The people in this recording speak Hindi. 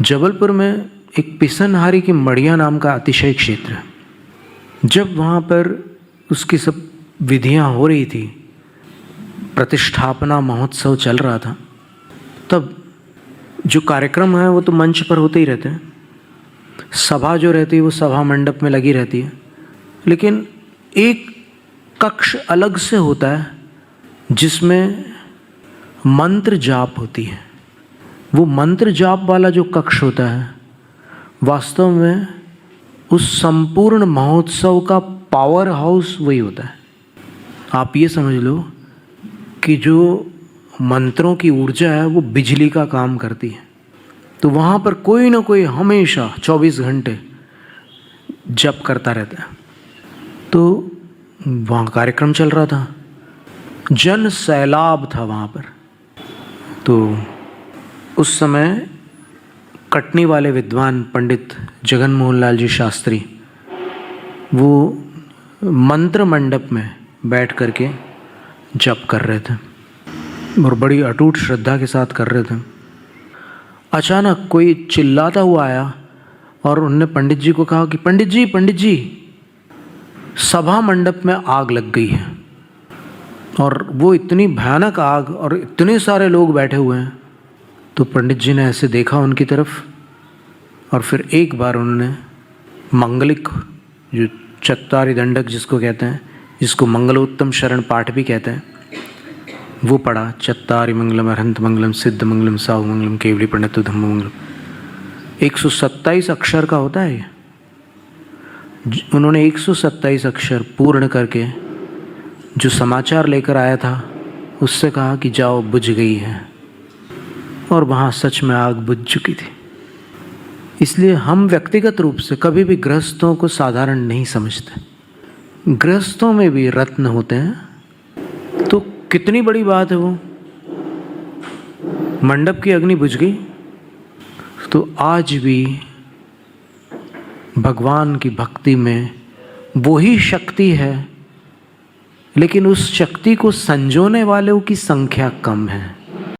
जबलपुर में एक पिसनहारी की मड़िया नाम का अतिशय क्षेत्र है। जब वहाँ पर उसकी सब विधियाँ हो रही थी, प्रतिष्ठापना महोत्सव चल रहा था, तब जो कार्यक्रम है वो तो मंच पर होते ही रहते हैं, सभा जो रहती है वो सभा मंडप में लगी रहती है, लेकिन एक कक्ष अलग से होता है जिसमें मंत्र जाप होती है। वो मंत्र जाप वाला जो कक्ष होता है वास्तव में उस संपूर्ण महोत्सव का पावर हाउस वही होता है। आप ये समझ लो कि जो मंत्रों की ऊर्जा है वो बिजली का काम करती है। तो वहाँ पर कोई ना कोई हमेशा 24 घंटे जप करता रहता है। तो वहाँ कार्यक्रम चल रहा था, जन सैलाब था वहाँ पर। तो उस समय कटनी वाले विद्वान पंडित जगन मोहन लाल जी शास्त्री वो मंत्र मंडप में बैठ करके जप कर रहे थे और बड़ी अटूट श्रद्धा के साथ कर रहे थे। अचानक कोई चिल्लाता हुआ आया और उन्होंने पंडित जी को कहा कि पंडित जी सभा मंडप में आग लग गई है। और वो इतनी भयानक आग और इतने सारे लोग बैठे हुए हैं। तो पंडित जी ने ऐसे देखा उनकी तरफ और फिर एक बार उन्होंने मंगलिक, जो चत्तारी दंडक जिसको कहते हैं, जिसको मंगलोत्तम शरण पाठ भी कहते हैं, वो पढ़ा। चत्तारि मंगलम अरहंत मंगलम सिद्ध मंगलम साहु मंगलम केवली प्रणत धम्म मंगलम। 127 अक्षर का होता है ये। उन्होंने 127 अक्षर पूर्ण करके जो समाचार लेकर आया था उससे कहा कि जाओ बुझ गई है। और वहाँ सच में आग बुझ चुकी थी। इसलिए हम व्यक्तिगत रूप से कभी भी गृहस्थों को साधारण नहीं समझते। गृहस्थों में भी रत्न होते हैं। तो कितनी बड़ी बात है वो। मंडप की अग्नि बुझ गई तो आज भी भगवान की भक्ति में वही शक्ति है, लेकिन उस शक्ति को संजोने वालों की संख्या कम है।